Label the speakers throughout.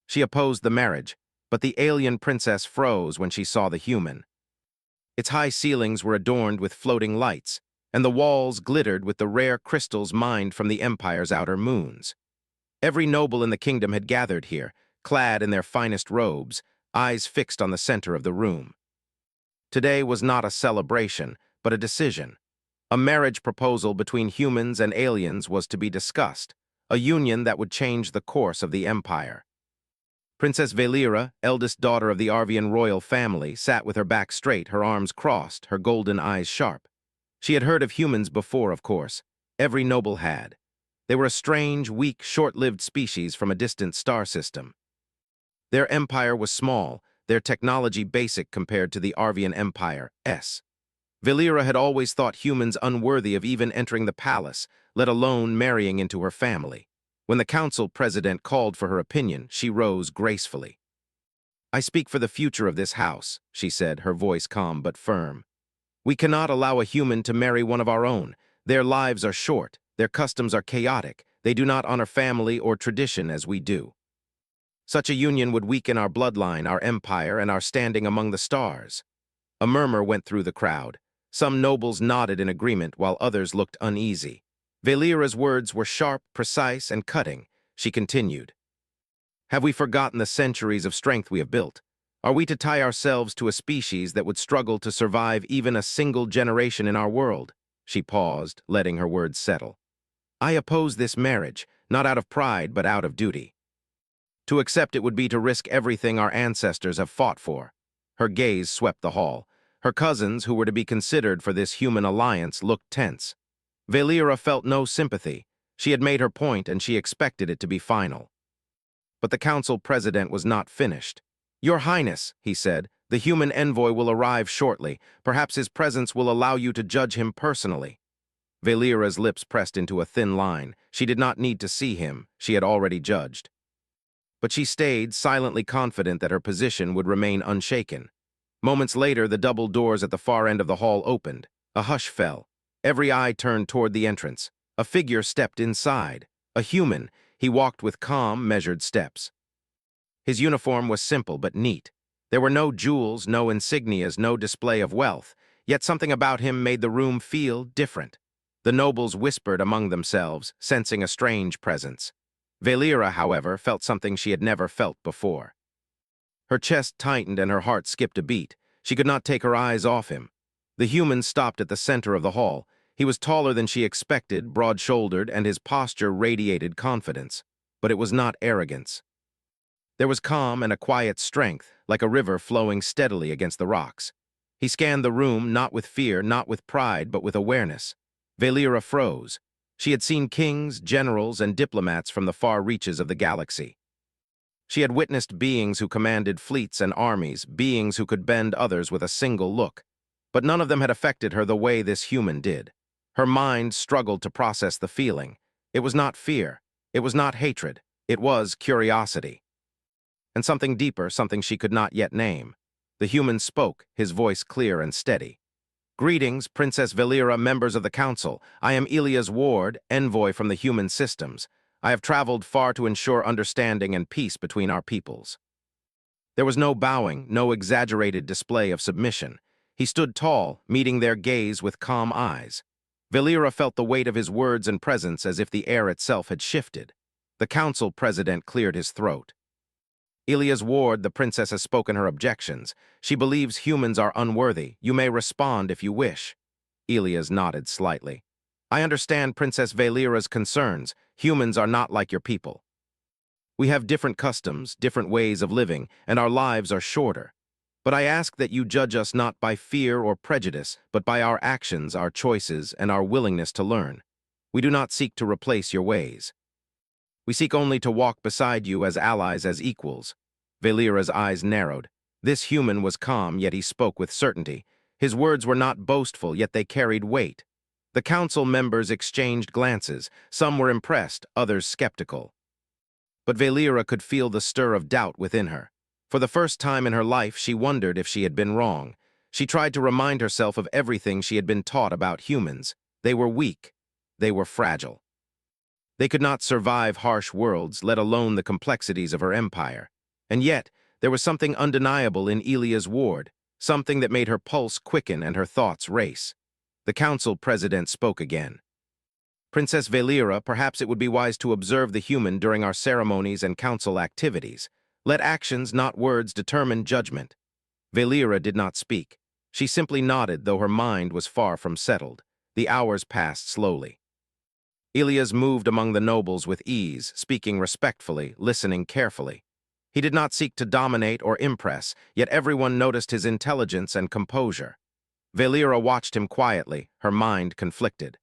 Speaker 1: She opposed the marriage, but the alien princess froze when she saw the human. Its high ceilings were adorned with floating lights, and the walls glittered with the rare crystals mined from the empire's outer moons. Every noble in the kingdom had gathered here, clad in their finest robes, eyes fixed on the center of the room. Today was not a celebration, but a decision. A marriage proposal between humans and aliens was to be discussed, a union that would change the course of the empire. Princess Valera, eldest daughter of the Arvian royal family, sat with her back straight, her arms crossed, her golden eyes sharp. She had heard of humans before, of course. Every noble had. They were a strange, weak, short-lived species from a distant star system. Their empire was small, their technology basic compared to the Arvian Empire's. Valera had always thought humans unworthy of even entering the palace, let alone marrying into her family. When the council president called for her opinion, she rose gracefully. "I speak for the future of this house," she said, her voice calm but firm. "We cannot allow a human to marry one of our own. Their lives are short, their customs are chaotic, they do not honor family or tradition as we do. Such a union would weaken our bloodline, our empire, and our standing among the stars." A murmur went through the crowd. Some nobles nodded in agreement while others looked uneasy. Valera's words were sharp, precise, and cutting. She continued, "Have we forgotten the centuries of strength we have built? Are we to tie ourselves to a species that would struggle to survive even a single generation in our world?" She paused, letting her words settle. "I oppose this marriage, not out of pride but out of duty. To accept it would be to risk everything our ancestors have fought for." Her gaze swept the hall. Her cousins, who were to be considered for this human alliance, looked tense. Valera felt no sympathy. She had made her point, and she expected it to be final. But the council president was not finished. "Your Highness," he said, "the human envoy will arrive shortly. Perhaps his presence will allow you to judge him personally." Valera's lips pressed into a thin line. She did not need to see him. She had already judged. But she stayed, silently confident that her position would remain unshaken. Moments later, the double doors at the far end of the hall opened. A hush fell. Every eye turned toward the entrance. A figure stepped inside. A human. He walked with calm, measured steps. His uniform was simple but neat. There were no jewels, no insignias, no display of wealth, yet something about him made the room feel different. The nobles whispered among themselves, sensing a strange presence. Valera, however, felt something she had never felt before. Her chest tightened and her heart skipped a beat. She could not take her eyes off him. The human stopped at the center of the hall. He was taller than she expected, broad-shouldered, and his posture radiated confidence. But it was not arrogance. There was calm and a quiet strength, like a river flowing steadily against the rocks. He scanned the room, not with fear, not with pride, but with awareness. Valera froze. She had seen kings, generals, and diplomats from the far reaches of the galaxy. She had witnessed beings who commanded fleets and armies, beings who could bend others with a single look. But none of them had affected her the way this human did. Her mind struggled to process the feeling. It was not fear. It was not hatred. It was curiosity. And something deeper, something she could not yet name. The human spoke, his voice clear and steady. "Greetings, Princess Valera, members of the council. I am Elia's ward, envoy from the human systems. I have traveled far to ensure understanding and peace between our peoples." There was no bowing, no exaggerated display of submission. He stood tall, meeting their gaze with calm eyes. Valera felt the weight of his words and presence as if the air itself had shifted. The council president cleared his throat. "Elia's ward, the princess has spoken her objections. She believes humans are unworthy. You may respond if you wish." Elias nodded slightly. "I understand Princess Valera's concerns. Humans are not like your people. We have different customs, different ways of living, and our lives are shorter. But I ask that you judge us not by fear or prejudice, but by our actions, our choices, and our willingness to learn. We do not seek to replace your ways. We seek only to walk beside you as allies, as equals." Valera's eyes narrowed. This human was calm, yet he spoke with certainty. His words were not boastful, yet they carried weight. The council members exchanged glances. Some were impressed, others skeptical. But Valera could feel the stir of doubt within her. For the first time in her life, she wondered if she had been wrong. She tried to remind herself of everything she had been taught about humans. They were weak. They were fragile. They could not survive harsh worlds, let alone the complexities of her empire. And yet, there was something undeniable in Elia's ward, something that made her pulse quicken and her thoughts race. The council president spoke again. Princess Valera, perhaps it would be wise to observe the human during our ceremonies and council activities. Let actions, not words, determine judgment. Valera did not speak. She simply nodded, though her mind was far from settled. The hours passed slowly. Elias moved among the nobles with ease, speaking respectfully, listening carefully. He did not seek to dominate or impress, yet everyone noticed his intelligence and composure. Valera watched him quietly, her mind conflicted.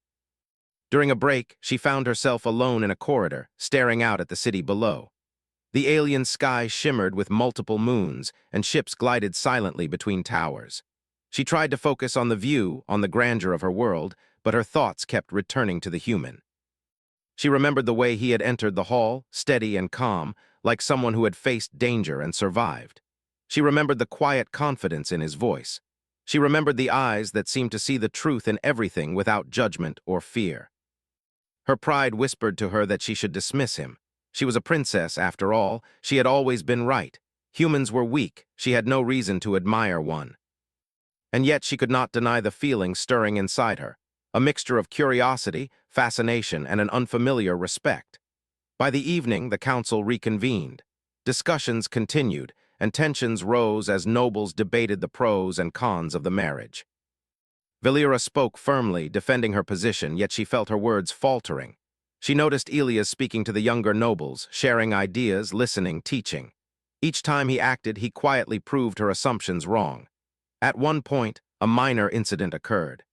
Speaker 1: During a break, she found herself alone in a corridor, staring out at the city below. The alien sky shimmered with multiple moons, and ships glided silently between towers. She tried to focus on the view, on the grandeur of her world, but her thoughts kept returning to the human. She remembered the way he had entered the hall, steady and calm, like someone who had faced danger and survived. She remembered the quiet confidence in his voice. She remembered the eyes that seemed to see the truth in everything without judgment or fear. Her pride whispered to her that she should dismiss him. She was a princess, after all. She had always been right. Humans were weak. She had no reason to admire one. And yet she could not deny the feeling stirring inside her, a mixture of curiosity, fascination, and an unfamiliar respect. By the evening, the council reconvened. Discussions continued, and tensions rose as nobles debated the pros and cons of the marriage. Valera spoke firmly, defending her position, yet she felt her words faltering. She noticed Elias speaking to the younger nobles, sharing ideas, listening, teaching. Each time he acted, he quietly proved her assumptions wrong. At one point, a minor incident occurred.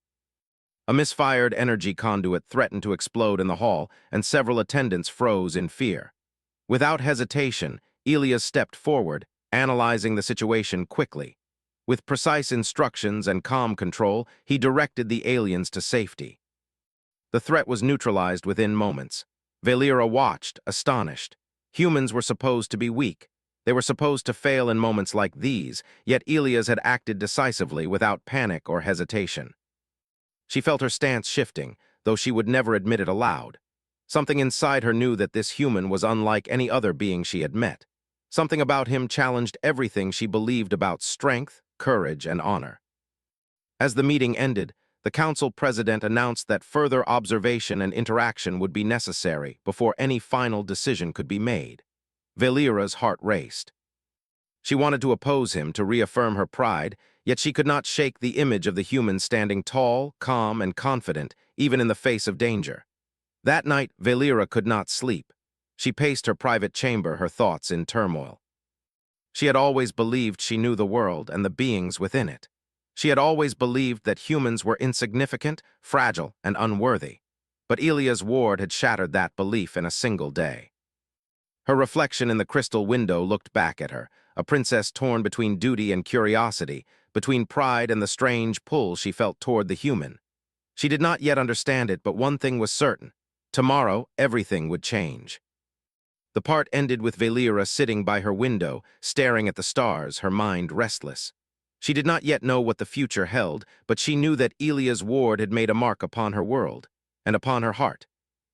Speaker 1: A misfired energy conduit threatened to explode in the hall, and several attendants froze in fear. Without hesitation, Elias stepped forward, analyzing the situation quickly. With precise instructions and calm control, he directed the aliens to safety. The threat was neutralized within moments. Valera watched, astonished. Humans were supposed to be weak. They were supposed to fail in moments like these, yet Elias had acted decisively without panic or hesitation. She felt her stance shifting, though she would never admit it aloud. Something inside her knew that this human was unlike any other being she had met. Something about him challenged everything she believed about strength, courage, and honor. As the meeting ended, the council president announced that further observation and interaction would be necessary before any final decision could be made. Valera's heart raced. She wanted to oppose him, to reaffirm her pride, yet she could not shake the image of the human standing tall, calm, and confident, even in the face of danger. That night, Valera could not sleep. She paced her private chamber, her thoughts in turmoil. She had always believed she knew the world and the beings within it. She had always believed that humans were insignificant, fragile, and unworthy. But Elia's ward had shattered that belief in a single day. Her reflection in the crystal window looked back at her, a princess torn between duty and curiosity, between pride and the strange pull she felt toward the human. She did not yet understand it, but one thing was certain. Tomorrow, everything would change. The part ended with Valera sitting by her window, staring at the stars, her mind restless. She did not yet know what the future held, but she knew that Elia's ward had made a mark upon her world, and upon her heart.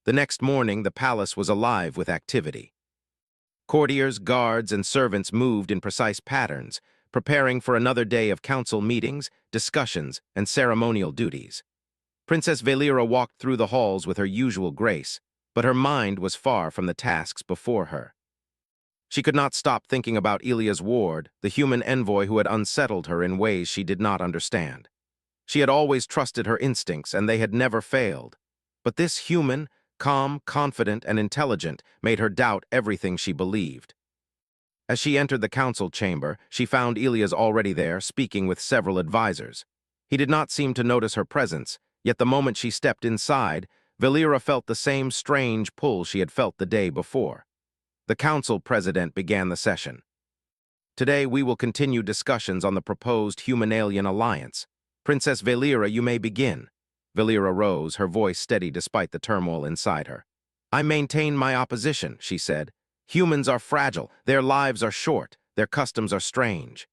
Speaker 1: The next morning, the palace was alive with activity. Courtiers, guards, and servants moved in precise patterns, preparing for another day of council meetings, discussions, and ceremonial duties. Princess Valera walked through the halls with her usual grace, but her mind was far from the tasks before her. She could not stop thinking about Elia's ward, the human envoy who had unsettled her in ways she did not understand. She had always trusted her instincts, and they had never failed. But this human, calm, confident, and intelligent, made her doubt everything she believed. As she entered the council chamber, she found Elias already there, speaking with several advisors. He did not seem to notice her presence, yet the moment she stepped inside, Valera felt the same strange pull she had felt the day before. The council president began the session. Today we will continue discussions on the proposed human-alien alliance. Princess Valera, you may begin. Valera rose, her voice steady despite the turmoil inside her. I maintain my opposition, she said. Humans are fragile, their lives are short, their customs are strange.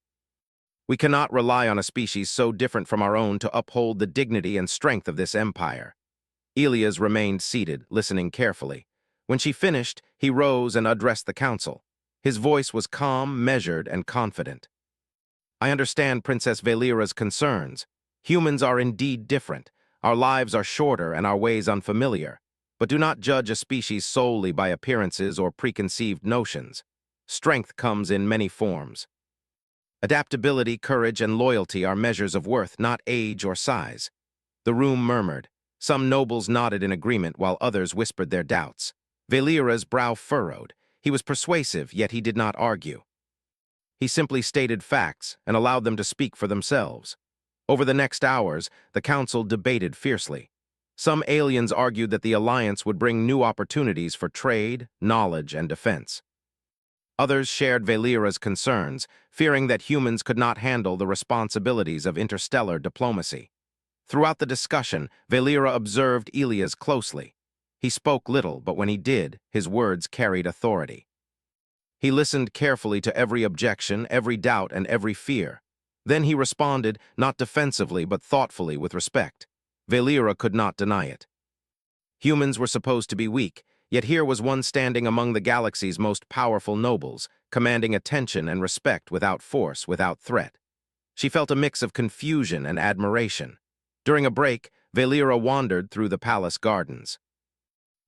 Speaker 1: We cannot rely on a species so different from our own to uphold the dignity and strength of this empire. Elias remained seated, listening carefully. When she finished, he rose and addressed the council. His voice was calm, measured, and confident. I understand Princess Valera's concerns. Humans are indeed different. Our lives are shorter and our ways unfamiliar. But do not judge a species solely by appearances or preconceived notions. Strength comes in many forms. Adaptability, courage, and loyalty are measures of worth, not age or size. The room murmured. Some nobles nodded in agreement while others whispered their doubts. Valera's brow furrowed. He was persuasive, yet he did not argue. He simply stated facts and allowed them to speak for themselves. Over the next hours, the council debated fiercely. Some aliens argued that the alliance would bring new opportunities for trade, knowledge, and defense. Others shared Valera's concerns, fearing that humans could not handle the responsibilities of interstellar diplomacy. Throughout the discussion, Valera observed Elias closely. He spoke little, but when he did, his words carried authority. He listened carefully to every objection, every doubt, and every fear. Then he responded, not defensively but thoughtfully, with respect. Valera could not deny it. Humans were supposed to be weak, yet here was one standing among the galaxy's most powerful nobles, commanding attention and respect without force, without threat. She felt a mix of confusion and admiration. During a break, Valera wandered through the palace gardens.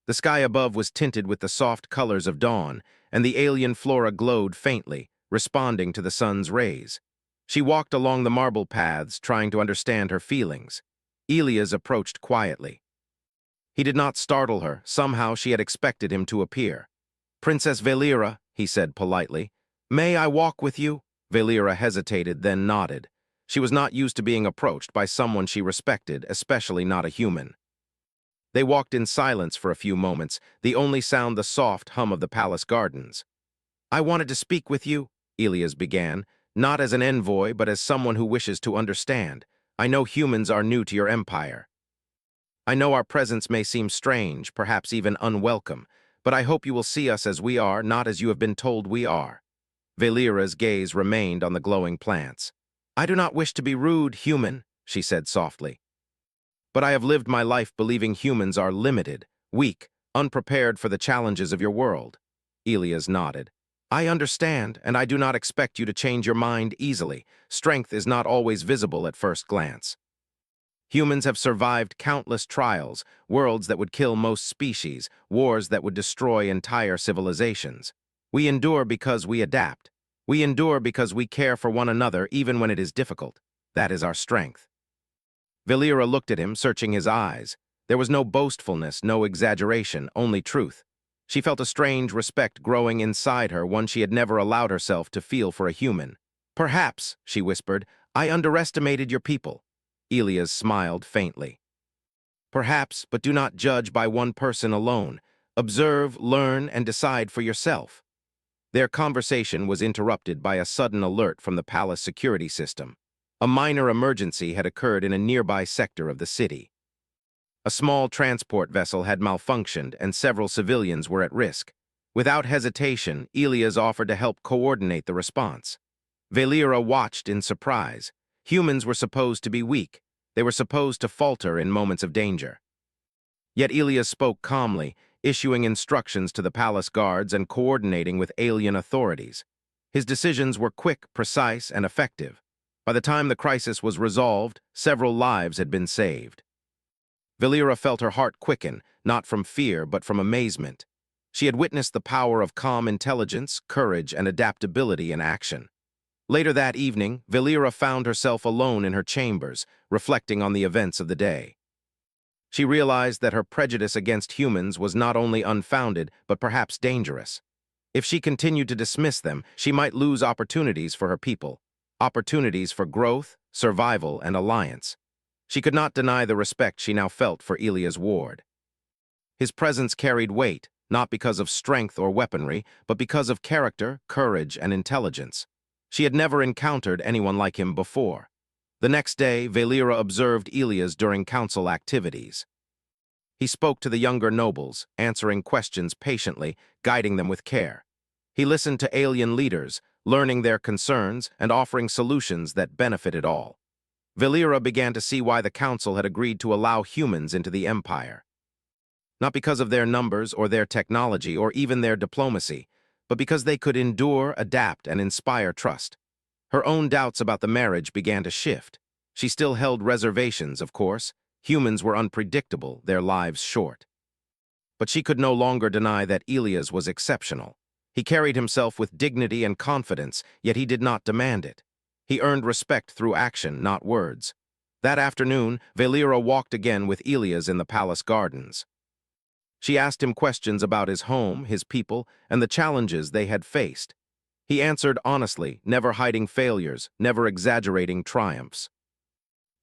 Speaker 1: The sky above was tinted with the soft colors of dawn, and the alien flora glowed faintly, responding to the sun's rays. She walked along the marble paths, trying to understand her feelings. Elias approached quietly. He did not startle her. Somehow she had expected him to appear. "Princess Valera," he said politely. "May I walk with you?" Valera hesitated, then nodded. She was not used to being approached by someone she respected, especially not a human. They walked in silence for a few moments, the only sound the soft hum of the palace gardens. "I wanted to speak with you," Elias began, "not as an envoy, but as someone who wishes to understand. I know humans are new to your empire. I know our presence may seem strange, perhaps even unwelcome, but I hope you will see us as we are, not as you have been told we are." Valera's gaze remained on the glowing plants. "I do not wish to be rude, human," she said softly. "But I have lived my life believing humans are limited, weak, unprepared for the challenges of your world." Elias nodded. "I understand, and I do not expect you to change your mind easily. Strength is not always visible at first glance. Humans have survived countless trials, worlds that would kill most species, wars that would destroy entire civilizations. We endure because we adapt. We endure because we care for one another even when it is difficult. That is our strength." Valera looked at him, searching his eyes. There was no boastfulness, no exaggeration, only truth. She felt a strange respect growing inside her, one she had never allowed herself to feel for a human. "Perhaps," she whispered, "I underestimated your people." Elias smiled faintly. "Perhaps, but do not judge by one person alone. Observe, learn, and decide for yourself." Their conversation was interrupted by a sudden alert from the palace security system. A minor emergency had occurred in a nearby sector of the city. A small transport vessel had malfunctioned and several civilians were at risk. Without hesitation, Elias offered to help coordinate the response. Valera watched in surprise. Humans were supposed to be weak. They were supposed to falter in moments of danger. Yet Elias spoke calmly, issuing instructions to the palace guards and coordinating with alien authorities. His decisions were quick, precise, and effective. By the time the crisis was resolved, several lives had been saved. Valera felt her heart quicken, not from fear but from amazement. She had witnessed the power of calm intelligence, courage, and adaptability in action. Later that evening, Valera found herself alone in her chambers, reflecting on the events of the day. She realized that her prejudice against humans was not only unfounded, but perhaps dangerous. If she continued to dismiss them, she might lose opportunities for her people, opportunities for growth, survival, and alliance. She could not deny the respect she now felt for Elias Ward. His presence carried weight, not because of strength or weaponry, but because of character, courage, and intelligence. She had never encountered anyone like him before. The next day, Valera observed Elias during council activities. He spoke to the younger nobles, answering questions patiently, guiding them with care. He listened to alien leaders, learning their concerns and offering solutions that benefited all. Valera began to see why the council had agreed to allow humans into the empire. Not because of their numbers or their technology or even their diplomacy, but because they could endure, adapt, and inspire trust. Her own doubts about the marriage began to shift. She still held reservations, of course. Humans were unpredictable, their lives short. But she could no longer deny that Elias was exceptional. He carried himself with dignity and confidence, yet he did not demand it. He earned respect through action, not words. That afternoon, Valera walked again with Elias in the palace gardens. She asked him questions about his home, his people, and the challenges they had faced. He answered honestly, never hiding failures, never exaggerating triumphs.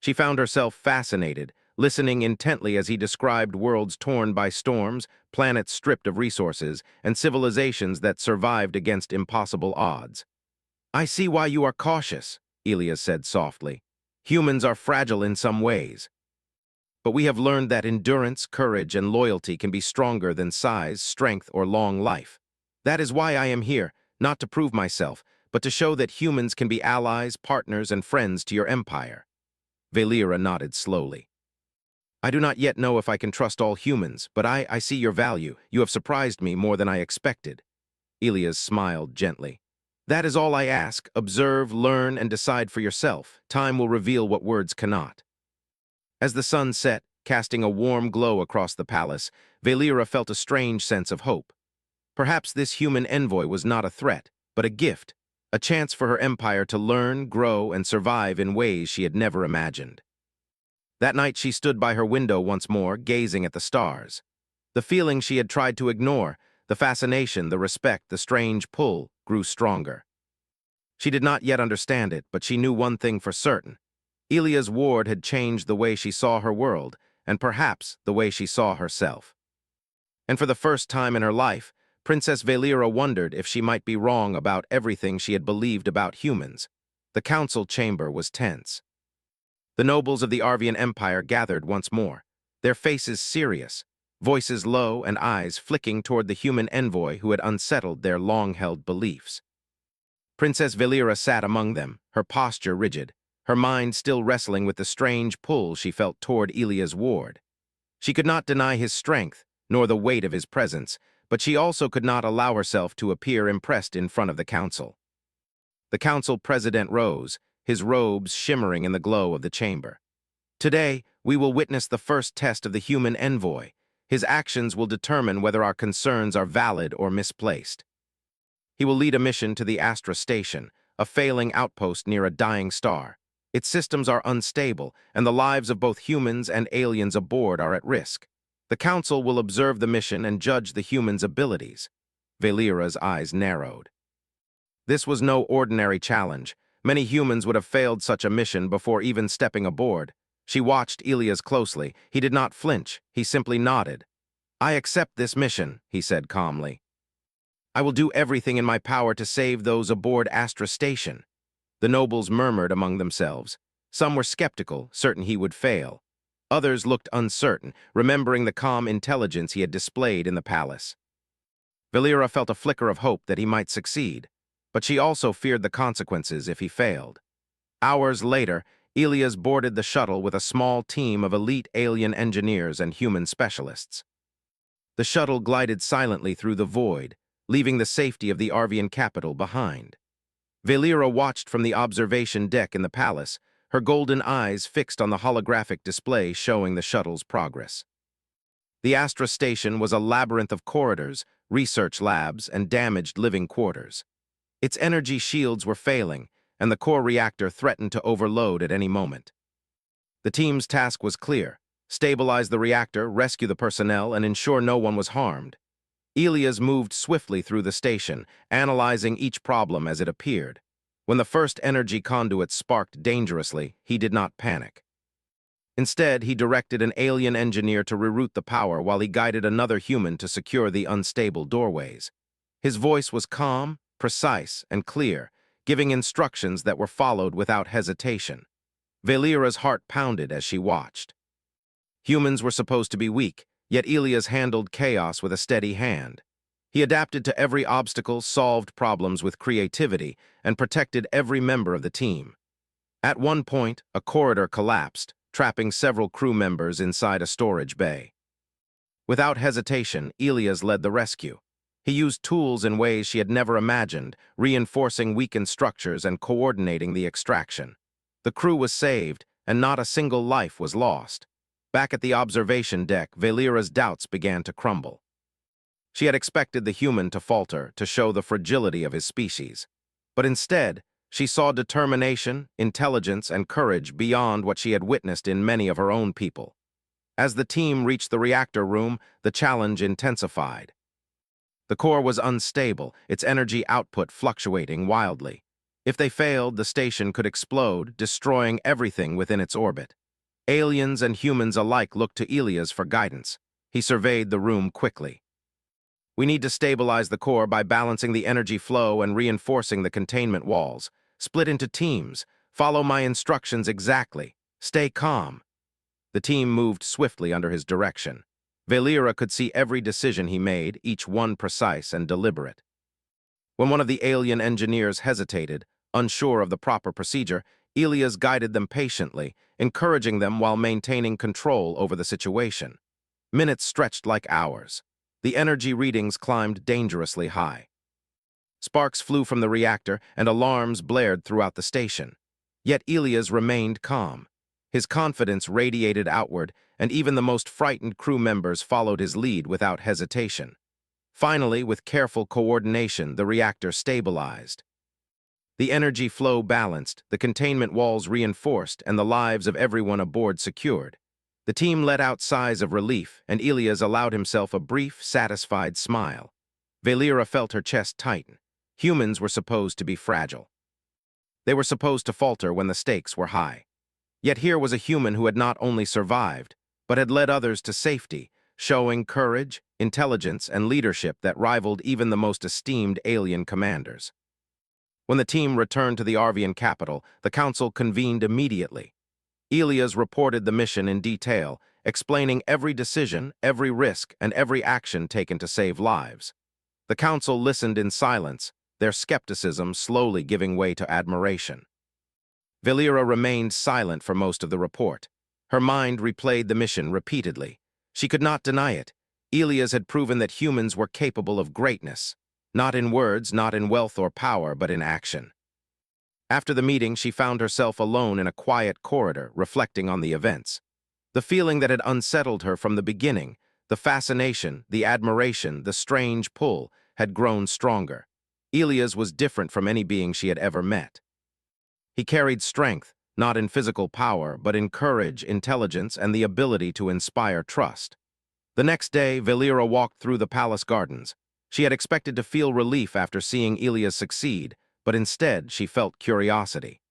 Speaker 1: She found herself fascinated, listening intently as he described worlds torn by storms, planets stripped of resources, and civilizations that survived against impossible odds. "I see why you are cautious," Elias said softly. "Humans are fragile in some ways. But we have learned that endurance, courage, and loyalty can be stronger than size, strength, or long life. That is why I am here, not to prove myself, but to show that humans can be allies, partners, and friends to your empire." Valera nodded slowly. "I do not yet know if I can trust all humans, but I see your value. You have surprised me more than I expected." Elias smiled gently. "That is all I ask. Observe, learn, and decide for yourself. Time will reveal what words cannot." As the sun set, casting a warm glow across the palace, Valera felt a strange sense of hope. Perhaps this human envoy was not a threat, but a gift, a chance for her empire to learn, grow, and survive in ways she had never imagined. That night she stood by her window once more, gazing at the stars. The feeling she had tried to ignore, the fascination, the respect, the strange pull, grew stronger. She did not yet understand it, but she knew one thing for certain. Elia's ward had changed the way she saw her world, and perhaps the way she saw herself. And for the first time in her life, Princess Valera wondered if she might be wrong about everything she had believed about humans. The council chamber was tense. The nobles of the Arvian Empire gathered once more, their faces serious, voices low and eyes flicking toward the human envoy who had unsettled their long-held beliefs. Princess Valera sat among them, her posture rigid, her mind still wrestling with the strange pull she felt toward Elia's ward. She could not deny his strength, nor the weight of his presence, but she also could not allow herself to appear impressed in front of the council. The council president rose, his robes shimmering in the glow of the chamber. "Today, we will witness the first test of the human envoy. His actions will determine whether our concerns are valid or misplaced. He will lead a mission to the Astra Station, a failing outpost near a dying star. Its systems are unstable, and the lives of both humans and aliens aboard are at risk. The Council will observe the mission and judge the humans' abilities." Valera's eyes narrowed. This was no ordinary challenge. Many humans would have failed such a mission before even stepping aboard. She watched Elias closely. He did not flinch. He simply nodded. "I accept this mission," he said calmly. "I will do everything in my power to save those aboard Astra Station." The nobles murmured among themselves. Some were skeptical, certain he would fail. Others looked uncertain, remembering the calm intelligence he had displayed in the palace. Valera felt a flicker of hope that he might succeed, but she also feared the consequences if he failed. Hours later, Elias boarded the shuttle with a small team of elite alien engineers and human specialists. The shuttle glided silently through the void, leaving the safety of the Arvian capital behind. Valera watched from the observation deck in the palace, her golden eyes fixed on the holographic display showing the shuttle's progress. The Astra Station was a labyrinth of corridors, research labs, and damaged living quarters. Its energy shields were failing, and the core reactor threatened to overload at any moment. The team's task was clear: stabilize the reactor, rescue the personnel, and ensure no one was harmed. Elias moved swiftly through the station, analyzing each problem as it appeared. When the first energy conduit sparked dangerously, he did not panic. Instead, he directed an alien engineer to reroute the power while he guided another human to secure the unstable doorways. His voice was calm, precise, and clear, giving instructions that were followed without hesitation. Valera's heart pounded as she watched. Humans were supposed to be weak, yet Elias handled chaos with a steady hand. He adapted to every obstacle, solved problems with creativity, and protected every member of the team. At one point, a corridor collapsed, trapping several crew members inside a storage bay. Without hesitation, Elias led the rescue. He used tools in ways she had never imagined, reinforcing weakened structures and coordinating the extraction. The crew was saved, and not a single life was lost. Back at the observation deck, Valera's doubts began to crumble. She had expected the human to falter, to show the fragility of his species. But instead, she saw determination, intelligence, and courage beyond what she had witnessed in many of her own people. As the team reached the reactor room, the challenge intensified. The core was unstable, its energy output fluctuating wildly. If they failed, the station could explode, destroying everything within its orbit. Aliens and humans alike looked to Elias for guidance. He surveyed the room quickly. "We need to stabilize the core by balancing the energy flow and reinforcing the containment walls. Split into teams. Follow my instructions exactly. Stay calm." The team moved swiftly under his direction. Valera could see every decision he made, each one precise and deliberate. When one of the alien engineers hesitated, unsure of the proper procedure, Elias guided them patiently, encouraging them while maintaining control over the situation. Minutes stretched like hours. The energy readings climbed dangerously high. Sparks flew from the reactor, and alarms blared throughout the station. Yet Elias remained calm. His confidence radiated outward, and even the most frightened crew members followed his lead without hesitation. Finally, with careful coordination, the reactor stabilized. The energy flow balanced, the containment walls reinforced, and the lives of everyone aboard secured. The team let out sighs of relief, and Elias allowed himself a brief, satisfied smile. Valera felt her chest tighten. Humans were supposed to be fragile. They were supposed to falter when the stakes were high. Yet here was a human who had not only survived, but had led others to safety, showing courage, intelligence, and leadership that rivaled even the most esteemed alien commanders. When the team returned to the Arvian capital, the council convened immediately. Elias reported the mission in detail, explaining every decision, every risk, and every action taken to save lives. The council listened in silence, their skepticism slowly giving way to admiration. Valera remained silent for most of the report. Her mind replayed the mission repeatedly. She could not deny it. Elias had proven that humans were capable of greatness, not in words, not in wealth or power, but in action. After the meeting, she found herself alone in a quiet corridor, reflecting on the events. The feeling that had unsettled her from the beginning, the fascination, the admiration, the strange pull, had grown stronger. Elias was different from any being she had ever met. He carried strength, not in physical power, but in courage, intelligence, and the ability to inspire trust. The next day, Valera walked through the palace gardens. She had expected to feel relief after seeing Elias succeed, but instead she felt curiosity.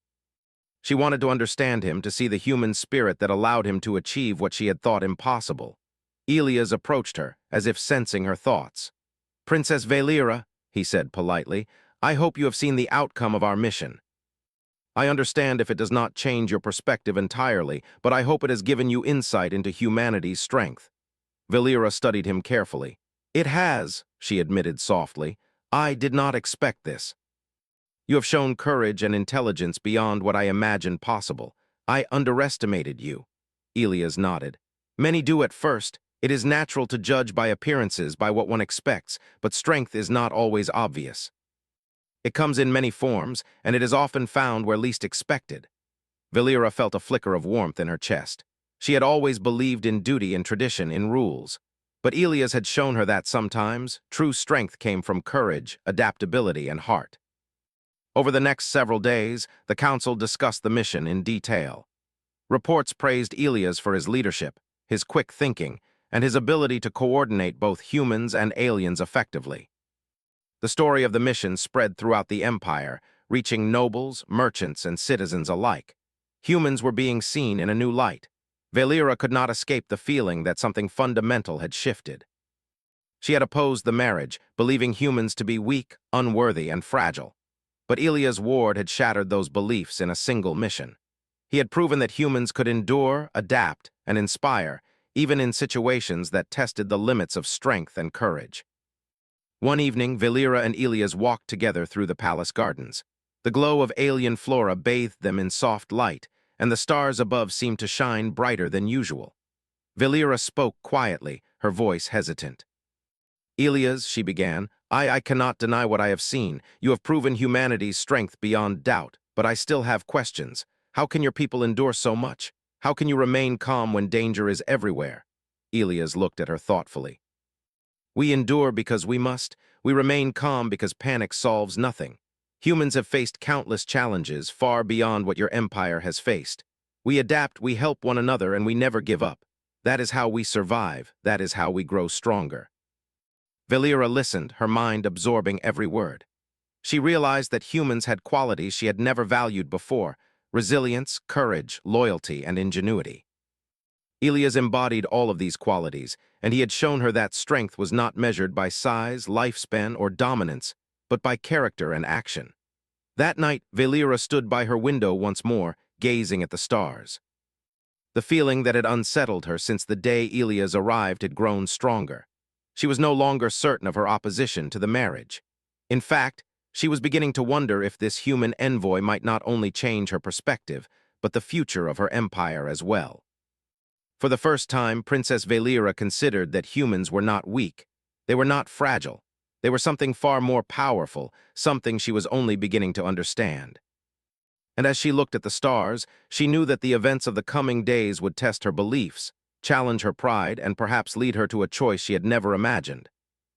Speaker 1: She wanted to understand him, to see the human spirit that allowed him to achieve what she had thought impossible. Elias approached her, as if sensing her thoughts. "Princess Valera," he said politely, "I hope you have seen the outcome of our mission. I understand if it does not change your perspective entirely, but I hope it has given you insight into humanity's strength." Valera studied him carefully. "It has," she admitted softly. "I did not expect this. You have shown courage and intelligence beyond what I imagined possible. I underestimated you." Elias nodded. "Many do at first. It is natural to judge by appearances, by what one expects, but strength is not always obvious. It comes in many forms, and it is often found where least expected." Valera felt a flicker of warmth in her chest. She had always believed in duty and tradition, in rules. But Elias had shown her that sometimes true strength came from courage, adaptability, and heart. Over the next several days, the council discussed the mission in detail. Reports praised Elias for his leadership, his quick thinking, and his ability to coordinate both humans and aliens effectively. The story of the mission spread throughout the empire, reaching nobles, merchants, and citizens alike. Humans were being seen in a new light. Valera could not escape the feeling that something fundamental had shifted. She had opposed the marriage, believing humans to be weak, unworthy, and fragile. But Elias Ward had shattered those beliefs in a single mission. He had proven that humans could endure, adapt, and inspire, even in situations that tested the limits of strength and courage. One evening, Valera and Elias walked together through the palace gardens. The glow of alien flora bathed them in soft light, and the stars above seemed to shine brighter than usual. Valera spoke quietly, her voice hesitant. "Elias," she began, I cannot deny what I have seen. You have proven humanity's strength beyond doubt, but I still have questions. How can your people endure so much? How can you remain calm when danger is everywhere? Elias looked at her thoughtfully. We endure because we must. We remain calm because panic solves nothing. Humans have faced countless challenges far beyond what your empire has faced. We adapt, we help one another, and we never give up. That is how we survive. That is how we grow stronger. Valera listened, her mind absorbing every word. She realized that humans had qualities she had never valued before: resilience, courage, loyalty, and ingenuity. Elias embodied all of these qualities, and he had shown her that strength was not measured by size, lifespan, or dominance, but by character and action. That night, Valera stood by her window once more, gazing at the stars. The feeling that had unsettled her since the day Elias arrived had grown stronger. She was no longer certain of her opposition to the marriage. In fact, she was beginning to wonder if this human envoy might not only change her perspective, but the future of her empire as well. For the first time, Princess Valera considered that humans were not weak. They were not fragile. They were something far more powerful, something she was only beginning to understand. And as she looked at the stars, she knew that the events of the coming days would test her beliefs, challenge her pride, and perhaps lead her to a choice she had never imagined: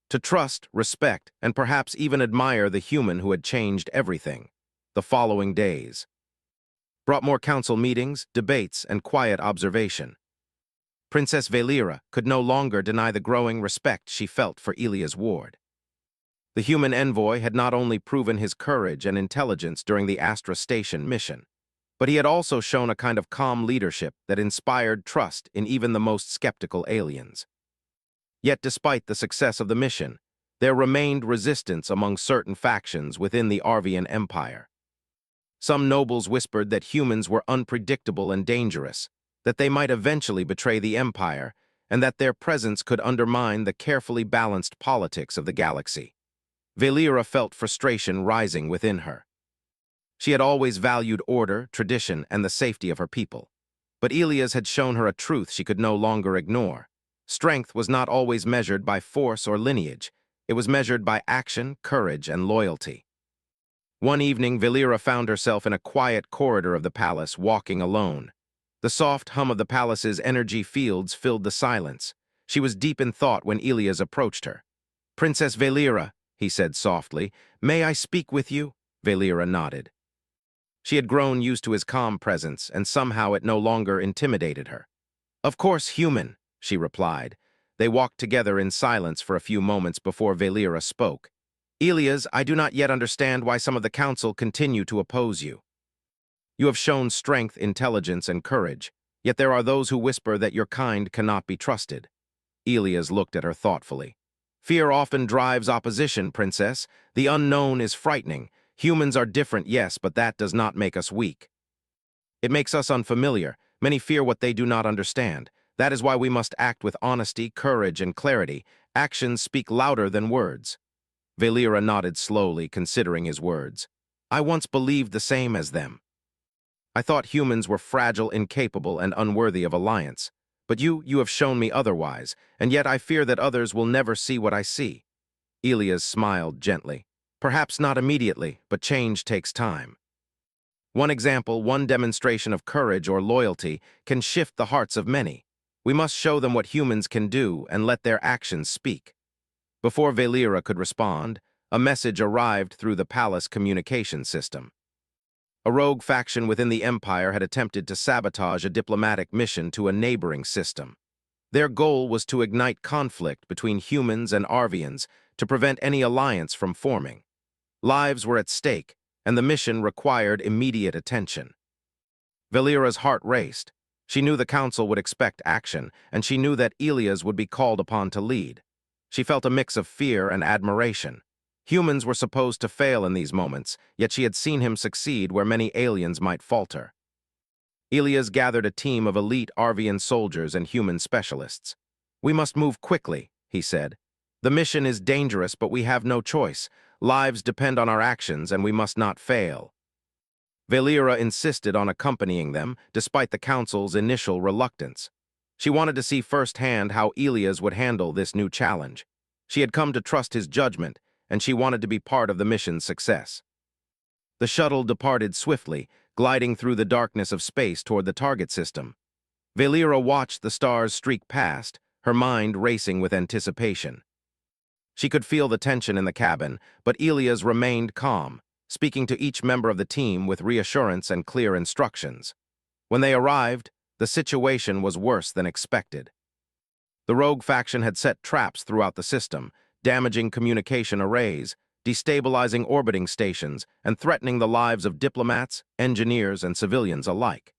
Speaker 1: to trust, respect, and perhaps even admire the human who had changed everything. The following days brought more council meetings, debates, and quiet observation. Princess Valera could no longer deny the growing respect she felt for Elias Ward. The human envoy had not only proven his courage and intelligence during the Astra Station mission, but he had also shown a kind of calm leadership that inspired trust in even the most skeptical aliens. Yet despite the success of the mission, there remained resistance among certain factions within the Arvian Empire. Some nobles whispered that humans were unpredictable and dangerous, that they might eventually betray the Empire, and that their presence could undermine the carefully balanced politics of the galaxy. Valera felt frustration rising within her. She had always valued order, tradition, and the safety of her people. But Elias had shown her a truth she could no longer ignore. Strength was not always measured by force or lineage. It was measured by action, courage, and loyalty. One evening, Valera found herself in a quiet corridor of the palace, walking alone. The soft hum of the palace's energy fields filled the silence. She was deep in thought when Elias approached her. "Princess Valera," he said softly, "may I speak with you?" Valera nodded. She had grown used to his calm presence, and somehow it no longer intimidated her. "Of course, human," she replied. They walked together in silence for a few moments before Valera spoke. "Elias, I do not yet understand why some of the council continue to oppose you. You have shown strength, intelligence, and courage, yet there are those who whisper that your kind cannot be trusted." Elias looked at her thoughtfully. "Fear often drives opposition, Princess. The unknown is frightening. Humans are different, yes, but that does not make us weak. It makes us unfamiliar. Many fear what they do not understand. That is why we must act with honesty, courage, and clarity. Actions speak louder than words." Valera nodded slowly, considering his words. "I once believed the same as them. I thought humans were fragile, incapable, and unworthy of alliance. But you have shown me otherwise, and yet I fear that others will never see what I see." Elias smiled gently. "Perhaps not immediately, but change takes time. One example, one demonstration of courage or loyalty can shift the hearts of many. We must show them what humans can do and let their actions speak." Before Valera could respond, a message arrived through the palace communication system. A rogue faction within the Empire had attempted to sabotage a diplomatic mission to a neighboring system. Their goal was to ignite conflict between humans and Arvians to prevent any alliance from forming. Lives were at stake, and the mission required immediate attention. Valera's heart raced. She knew the council would expect action, and she knew that Elias would be called upon to lead. She felt a mix of fear and admiration. Humans were supposed to fail in these moments, yet she had seen him succeed where many aliens might falter. Elias gathered a team of elite Arvian soldiers and human specialists. "We must move quickly," he said. "The mission is dangerous, but we have no choice. Lives depend on our actions, and we must not fail." Valera insisted on accompanying them, despite the council's initial reluctance. She wanted to see firsthand how Elias would handle this new challenge. She had come to trust his judgment, and she wanted to be part of the mission's success. The shuttle departed swiftly, gliding through the darkness of space toward the target system. Valera watched the stars streak past, her mind racing with anticipation. She could feel the tension in the cabin, but Elias remained calm, speaking to each member of the team with reassurance and clear instructions. When they arrived, the situation was worse than expected. The rogue faction had set traps throughout the system, damaging communication arrays, destabilizing orbiting stations, and threatening the lives of diplomats, engineers, and civilians alike.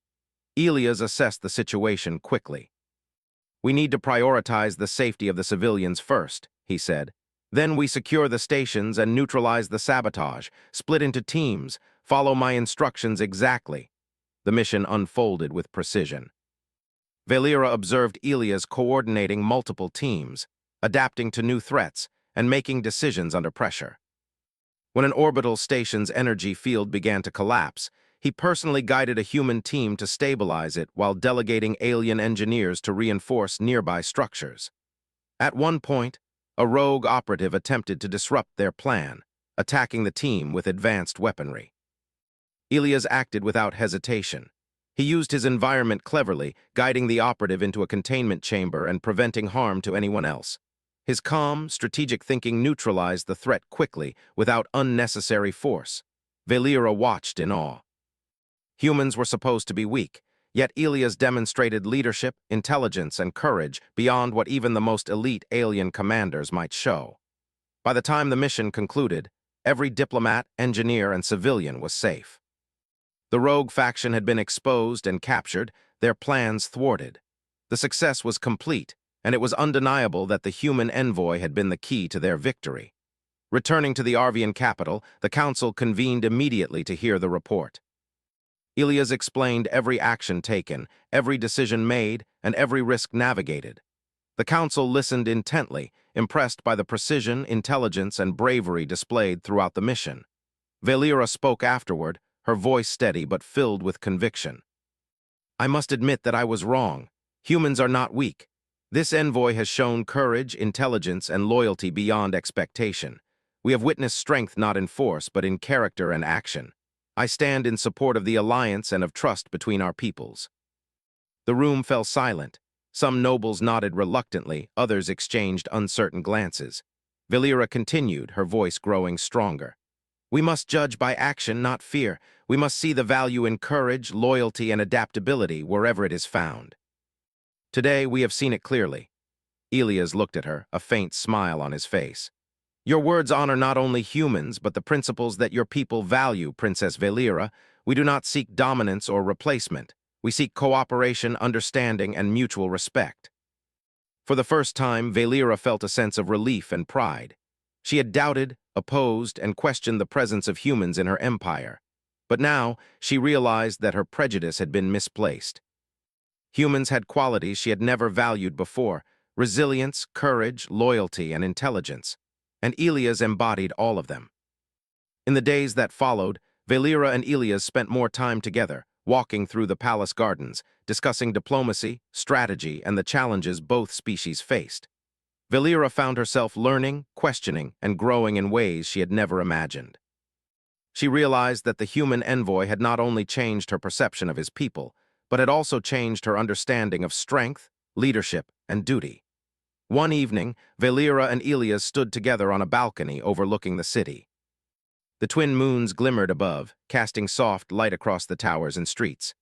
Speaker 1: Elias assessed the situation quickly. "We need to prioritize the safety of the civilians first," he said. "Then we secure the stations and neutralize the sabotage, split into teams, follow my instructions exactly." The mission unfolded with precision. Valera observed Elias coordinating multiple teams, adapting to new threats, and making decisions under pressure. When an orbital station's energy field began to collapse, he personally guided a human team to stabilize it while delegating alien engineers to reinforce nearby structures. At one point, a rogue operative attempted to disrupt their plan, attacking the team with advanced weaponry. Elias acted without hesitation. He used his environment cleverly, guiding the operative into a containment chamber and preventing harm to anyone else. His calm, strategic thinking neutralized the threat quickly, without unnecessary force. Valera watched in awe. Humans were supposed to be weak, yet Elias demonstrated leadership, intelligence, and courage beyond what even the most elite alien commanders might show. By the time the mission concluded, every diplomat, engineer, and civilian was safe. The rogue faction had been exposed and captured, their plans thwarted. The success was complete, and it was undeniable that the human envoy had been the key to their victory. Returning to the Arvian capital, the council convened immediately to hear the report. Elias explained every action taken, every decision made, and every risk navigated. The council listened intently, impressed by the precision, intelligence, and bravery displayed throughout the mission. Valera spoke afterward, her voice steady but filled with conviction. "I must admit that I was wrong. Humans are not weak. This envoy has shown courage, intelligence, and loyalty beyond expectation. We have witnessed strength not in force, but in character and action. I stand in support of the alliance and of trust between our peoples." The room fell silent. Some nobles nodded reluctantly, others exchanged uncertain glances. Valera continued, her voice growing stronger. "We must judge by action, not fear. We must see the value in courage, loyalty, and adaptability wherever it is found. Today, we have seen it clearly." Elias looked at her, a faint smile on his face. "Your words honor not only humans, but the principles that your people value, Princess Valera. We do not seek dominance or replacement. We seek cooperation, understanding, and mutual respect." For the first time, Valera felt a sense of relief and pride. She had doubted, opposed, and questioned the presence of humans in her empire. But now, she realized that her prejudice had been misplaced. Humans had qualities she had never valued before: resilience, courage, loyalty, and intelligence. And Elias embodied all of them. In the days that followed, Valera and Elias spent more time together, walking through the palace gardens, discussing diplomacy, strategy, and the challenges both species faced. Valera found herself learning, questioning, and growing in ways she had never imagined. She realized that the human envoy had not only changed her perception of his people, but had also changed her understanding of strength, leadership, and duty. One evening, Valera and Elias stood together on a balcony overlooking the city. The twin moons glimmered above, casting soft light across the towers and streets.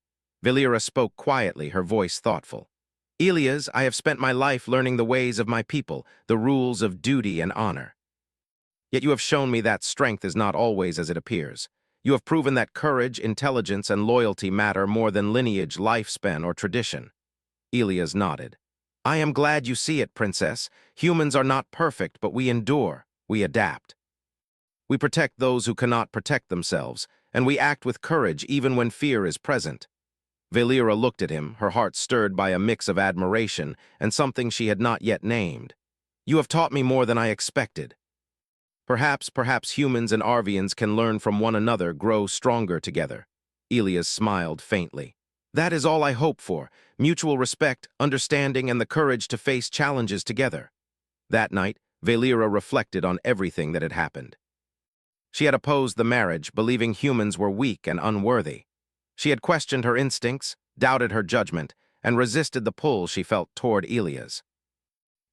Speaker 1: Valera spoke quietly, her voice thoughtful. "Elias, I have spent my life learning the ways of my people, the rules of duty and honor. Yet you have shown me that strength is not always as it appears. You have proven that courage, intelligence, and loyalty matter more than lineage, lifespan, or tradition." Elias nodded. "I am glad you see it, Princess. Humans are not perfect, but we endure, we adapt. We protect those who cannot protect themselves, and we act with courage even when fear is present." Valera looked at him, her heart stirred by a mix of admiration and something she had not yet named. "You have taught me more than I expected. Perhaps humans and Arvians can learn from one another, grow stronger together." Elias smiled faintly. "That is all I hope for: mutual respect, understanding, and the courage to face challenges together." That night, Valera reflected on everything that had happened. She had opposed the marriage, believing humans were weak and unworthy. She had questioned her instincts, doubted her judgment, and resisted the pull she felt toward Elias.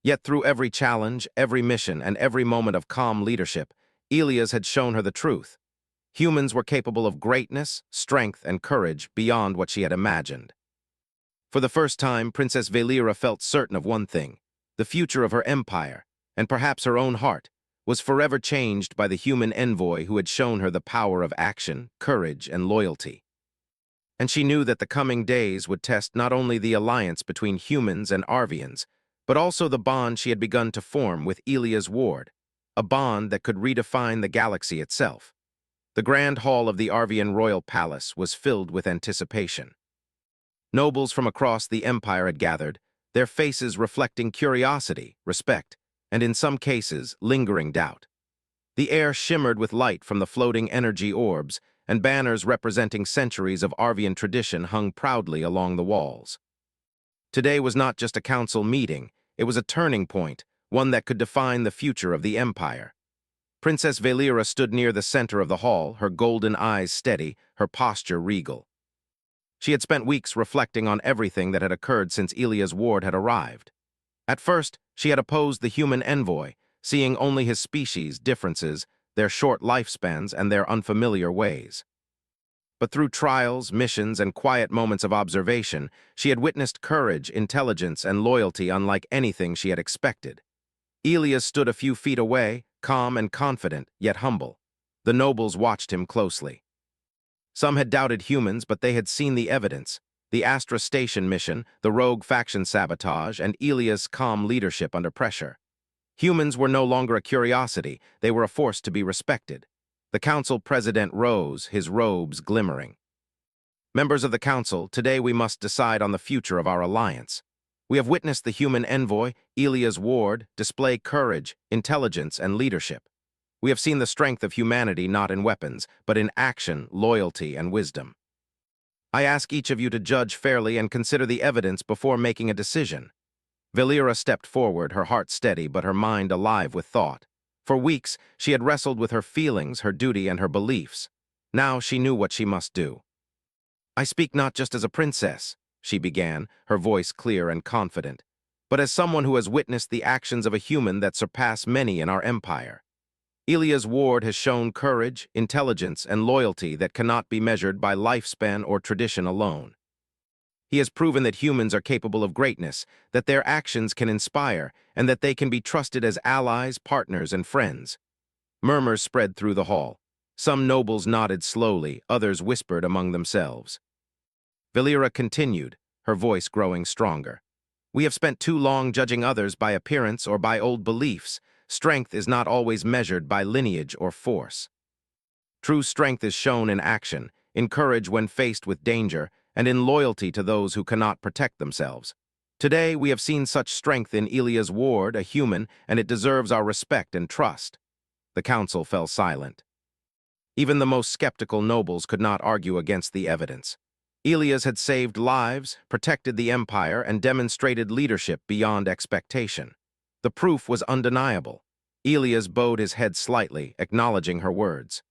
Speaker 1: Yet through every challenge, every mission, and every moment of calm leadership, Elias had shown her the truth. Humans were capable of greatness, strength, and courage beyond what she had imagined. For the first time, Princess Valera felt certain of one thing: the future of her empire, and perhaps her own heart, was forever changed by the human envoy who had shown her the power of action, courage, and loyalty. And she knew that the coming days would test not only the alliance between humans and Arvians, but also the bond she had begun to form with Elias Ward, a bond that could redefine the galaxy itself. The grand hall of the Arvian royal palace was filled with anticipation. Nobles from across the empire had gathered, their faces reflecting curiosity, respect, and in some cases, lingering doubt. The air shimmered with light from the floating energy orbs, and banners representing centuries of Arvian tradition hung proudly along the walls. Today was not just a council meeting, it was a turning point, one that could define the future of the empire. Princess Valera stood near the center of the hall, her golden eyes steady, her posture regal. She had spent weeks reflecting on everything that had occurred since Elias Ward had arrived. At first, she had opposed the human envoy, seeing only his species' differences, their short lifespans, and their unfamiliar ways. But through trials, missions, and quiet moments of observation, she had witnessed courage, intelligence, and loyalty unlike anything she had expected. Elias stood a few feet away, calm and confident, yet humble. The nobles watched him closely. Some had doubted humans, but they had seen the evidence: the Astra Station mission, the rogue faction sabotage, and Elias' calm leadership under pressure. Humans were no longer a curiosity, they were a force to be respected. The council president rose, his robes glimmering. Members of the council, today we must decide on the future of our alliance. We have witnessed the human envoy, Elias Ward, display courage, intelligence, and leadership. We have seen the strength of humanity not in weapons, but in action, loyalty, and wisdom. I ask each of you to judge fairly and consider the evidence before making a decision. Valera stepped forward, her heart steady but her mind alive with thought. For weeks, she had wrestled with her feelings, her duty, and her beliefs. Now she knew what she must do. I speak not just as a princess, she began, her voice clear and confident, but as someone who has witnessed the actions of a human that surpass many in our empire. Elias Ward has shown courage, intelligence, and loyalty that cannot be measured by lifespan or tradition alone. He has proven that humans are capable of greatness, that their actions can inspire, and that they can be trusted as allies, partners, and friends. Murmurs spread through the hall. Some nobles nodded slowly, others whispered among themselves. Valera continued, her voice growing stronger. We have spent too long judging others by appearance or by old beliefs. Strength is not always measured by lineage or force. True strength is shown in action, in courage when faced with danger, and in loyalty to those who cannot protect themselves. Today, we have seen such strength in Elias Ward, a human, and it deserves our respect and trust. The council fell silent. Even the most skeptical nobles could not argue against the evidence. Elias had saved lives, protected the empire, and demonstrated leadership beyond expectation. The proof was undeniable. Elias bowed his head slightly, acknowledging her words.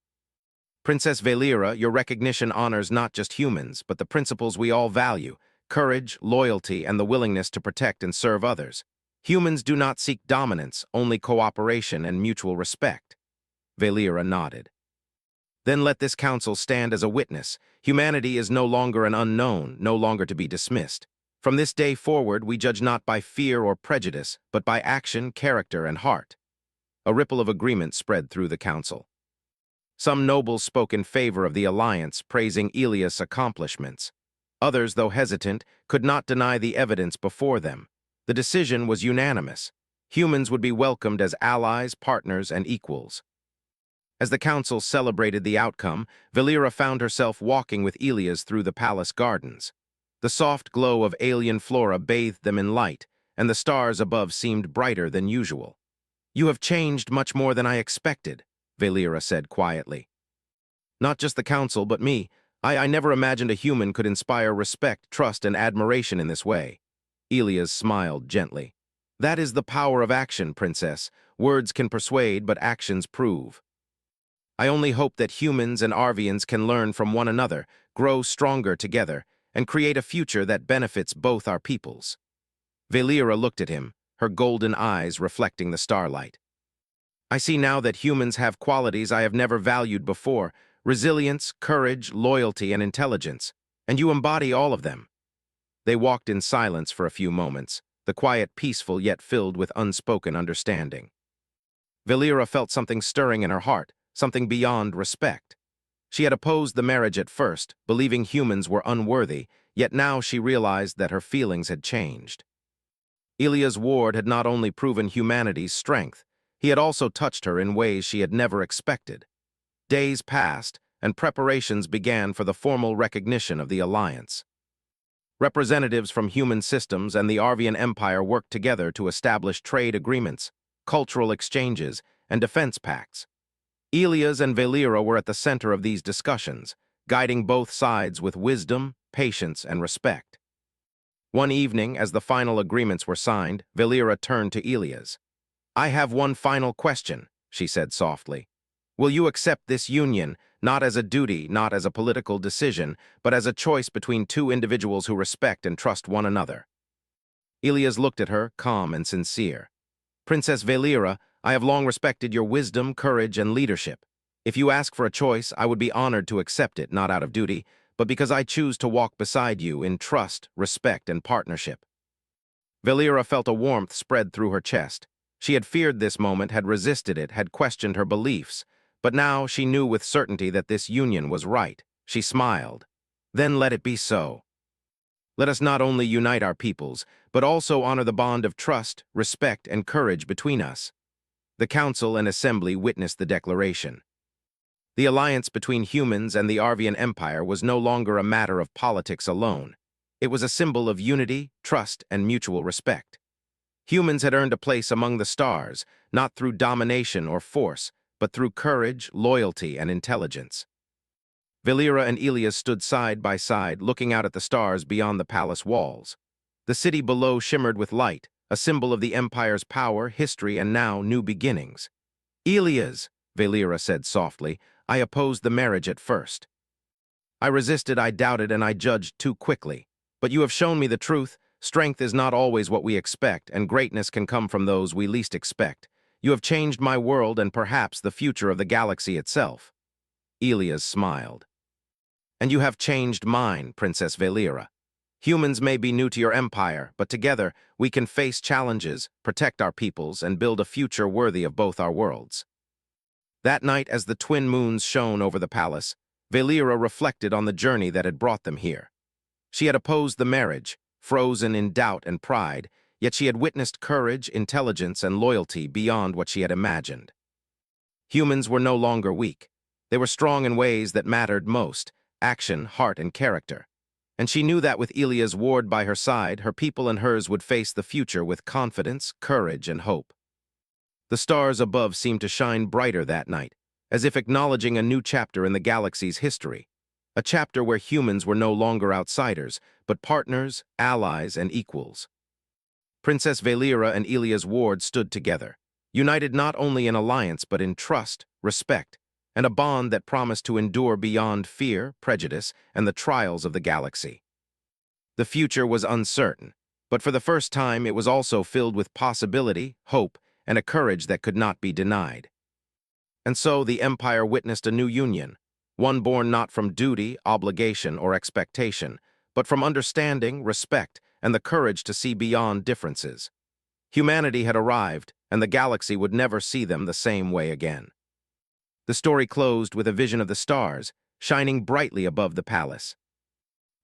Speaker 1: Princess Valera, your recognition honors not just humans, but the principles we all value: courage, loyalty, and the willingness to protect and serve others. Humans do not seek dominance, only cooperation and mutual respect. Valera nodded. Then let this council stand as a witness. Humanity is no longer an unknown, no longer to be dismissed. From this day forward, we judge not by fear or prejudice, but by action, character, and heart. A ripple of agreement spread through the council. Some nobles spoke in favor of the alliance, praising Elias' accomplishments. Others, though hesitant, could not deny the evidence before them. The decision was unanimous. Humans would be welcomed as allies, partners, and equals. As the council celebrated the outcome, Valera found herself walking with Elias through the palace gardens. The soft glow of alien flora bathed them in light, and the stars above seemed brighter than usual. You have changed much more than I expected, Valera said quietly. Not just the council, but me. I never imagined a human could inspire respect, trust, and admiration in this way. Elias smiled gently. That is the power of action, Princess. Words can persuade, but actions prove. I only hope that humans and Arvians can learn from one another, grow stronger together, and create a future that benefits both our peoples. Valera looked at him, her golden eyes reflecting the starlight. I see now that humans have qualities I have never valued before: resilience, courage, loyalty, and intelligence, and you embody all of them. They walked in silence for a few moments, the quiet peaceful yet filled with unspoken understanding. Valera felt something stirring in her heart, something beyond respect. She had opposed the marriage at first, believing humans were unworthy, yet now she realized that her feelings had changed. Elia's ward had not only proven humanity's strength, he had also touched her in ways she had never expected. Days passed, and preparations began for the formal recognition of the alliance. Representatives from human systems and the Arvian Empire worked together to establish trade agreements, cultural exchanges, and defense pacts. Elias and Valera were at the center of these discussions, guiding both sides with wisdom, patience, and respect. One evening, as the final agreements were signed, Valera turned to Elias. "I have one final question," she said softly. "Will you accept this union, not as a duty, not as a political decision, but as a choice between two individuals who respect and trust one another?" Elias looked at her, calm and sincere. "Princess Valera, I have long respected your wisdom, courage, and leadership. If you ask for a choice, I would be honored to accept it, not out of duty, but because I choose to walk beside you in trust, respect, and partnership." Valera felt a warmth spread through her chest. She had feared this moment, had resisted it, had questioned her beliefs, but now she knew with certainty that this union was right. She smiled. "Then let it be so. Let us not only unite our peoples, but also honor the bond of trust, respect, and courage between us." The council and assembly witnessed the declaration. The alliance between humans and the Arvian Empire was no longer a matter of politics alone. It was a symbol of unity, trust, and mutual respect. Humans had earned a place among the stars, not through domination or force, but through courage, loyalty, and intelligence. Valera and Elias stood side by side, looking out at the stars beyond the palace walls. The city below shimmered with light, a symbol of the Empire's power, history, and now new beginnings. "Elias," Valera said softly, "I opposed the marriage at first. I resisted, I doubted, and I judged too quickly. But you have shown me the truth. Strength is not always what we expect, and greatness can come from those we least expect. You have changed my world and perhaps the future of the galaxy itself." Elias smiled. "And you have changed mine, Princess Valera. Humans may be new to your empire, but together we can face challenges, protect our peoples, and build a future worthy of both our worlds." That night, as the twin moons shone over the palace, Valera reflected on the journey that had brought them here. She had opposed the marriage, frozen in doubt and pride, yet she had witnessed courage, intelligence, and loyalty beyond what she had imagined. Humans were no longer weak. They were strong in ways that mattered most: action, heart, and character. And she knew that with Elia's ward by her side, her people and hers would face the future with confidence, courage, and hope. The stars above seemed to shine brighter that night, as if acknowledging a new chapter in the galaxy's history. A chapter where humans were no longer outsiders, but partners, allies, and equals. Princess Valera and Elia's ward stood together, united not only in alliance but in trust, respect, and a bond that promised to endure beyond fear, prejudice, and the trials of the galaxy. The future was uncertain, but for the first time it was also filled with possibility, hope, and a courage that could not be denied. And so the Empire witnessed a new union, one born not from duty, obligation, or expectation, but from understanding, respect, and the courage to see beyond differences. Humanity had arrived, and the galaxy would never see them the same way again. The story closed with a vision of the stars, shining brightly above the palace.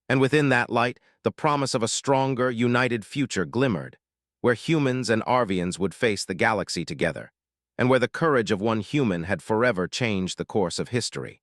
Speaker 1: And within that light, the promise of a stronger, united future glimmered, where humans and Arvians would face the galaxy together, and where the courage of one human had forever changed the course of history.